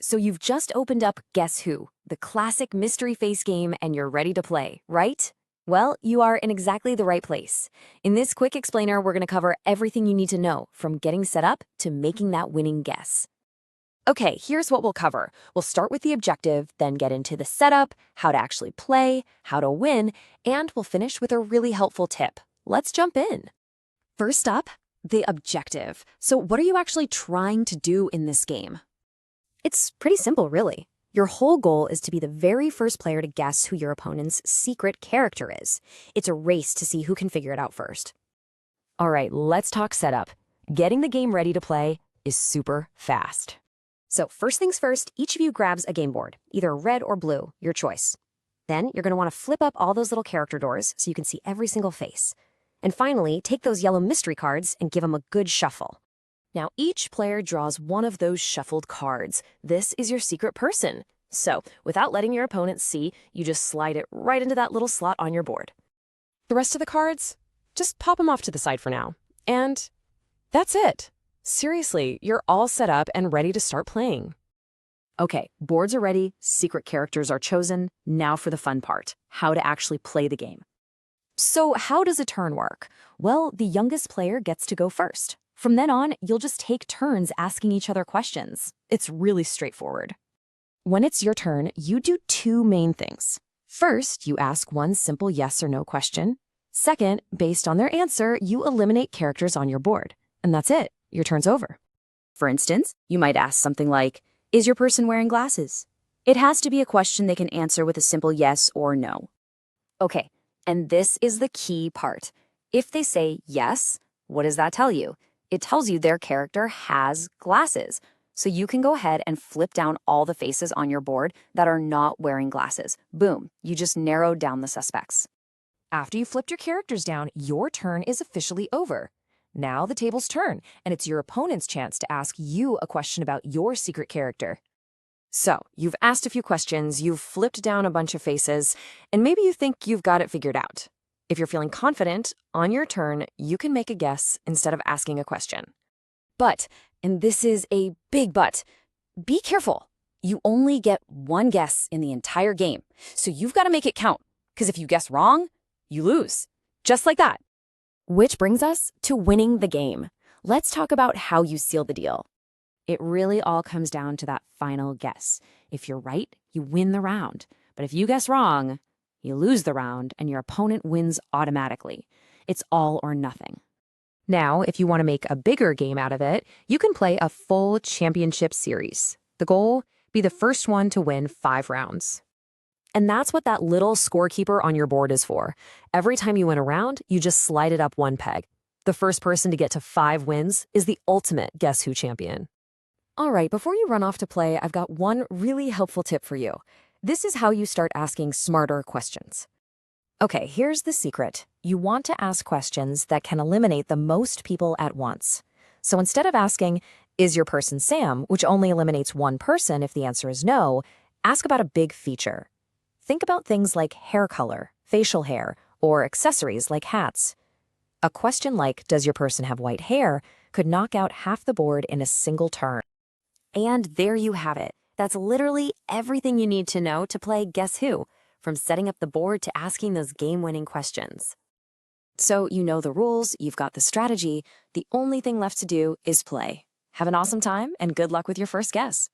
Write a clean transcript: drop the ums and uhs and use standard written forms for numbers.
So you've just opened up Guess Who, the classic mystery face game, and you're ready to play, right? Well, you are in exactly the right place. In this quick explainer, we're going to cover everything you need to know, from getting set up to making that winning guess. Okay, here's what we'll cover. We'll start with the objective, then get into the setup, how to actually play, how to win, and we'll finish with a really helpful tip. Let's jump in. First up, the objective. So what are you actually trying to do in this game? It's pretty simple, really. Your whole goal is to be the very first player to guess who your opponent's secret character is. It's a race to see who can figure it out first. All right, let's talk setup. Getting the game ready to play is super fast. So first things first, each of you grabs a game board, either red or blue, your choice. Then you're going to want to flip up all those little character doors so you can see every single face. And finally, take those yellow mystery cards and give them a good shuffle. Now, each player draws one of those shuffled cards. This is your secret person. So, without letting your opponent see, you just slide it right into that little slot on your board. The rest of the cards, just pop them off to the side for now. And that's it. Seriously, you're all set up and ready to start playing. Okay, boards are ready, secret characters are chosen. Now for the fun part, how to actually play the game. So how does a turn work? Well, the youngest player gets to go first. From then on, you'll just take turns asking each other questions. It's really straightforward. When it's your turn, you do two main things. First, you ask one simple yes or no question. Second, based on their answer, you eliminate characters on your board. And that's it. Your turn's over. For instance, you might ask something like, is your person wearing glasses? It has to be a question they can answer with a simple yes or no. Okay, and this is the key part. If they say yes, what does that tell you? It tells you their character has glasses. So you can go ahead and flip down all the faces on your board that are not wearing glasses. Boom, you just narrowed down the suspects. After you flipped your characters down, your turn is officially over. Now the tables turn, and it's your opponent's chance to ask you a question about your secret character. So, you've asked a few questions, you've flipped down a bunch of faces, and maybe you think you've got it figured out. If you're feeling confident, on your turn, you can make a guess instead of asking a question. But, and this is a big but, be careful. You only get one guess in the entire game, so you've got to make it count, because if you guess wrong, you lose. Just like that. Which brings us to winning the game. Let's talk about how you seal the deal. It really all comes down to that final guess. If you're right, you win the round. But if you guess wrong, you lose the round and your opponent wins automatically. It's all or nothing. Now, if you want to make a bigger game out of it, you can play a full championship series. The goal, be the first one to win 5 rounds. And that's what that little scorekeeper on your board is for. Every time you win a round, you just slide it up one peg. The first person to get to 5 wins is the ultimate Guess Who champion. All right, before you run off to play, I've got one really helpful tip for you. This is how you start asking smarter questions. Okay, here's the secret. You want to ask questions that can eliminate the most people at once. So instead of asking, is your person Sam, which only eliminates one person if the answer is no, ask about a big feature. Think about things like hair color, facial hair, or accessories like hats. A question like, does your person have white hair, could knock out half the board in a single turn. And there you have it. That's literally everything you need to know to play Guess Who, from setting up the board to asking those game-winning questions. So you know the rules, you've got the strategy. The only thing left to do is play. Have an awesome time and good luck with your first guess.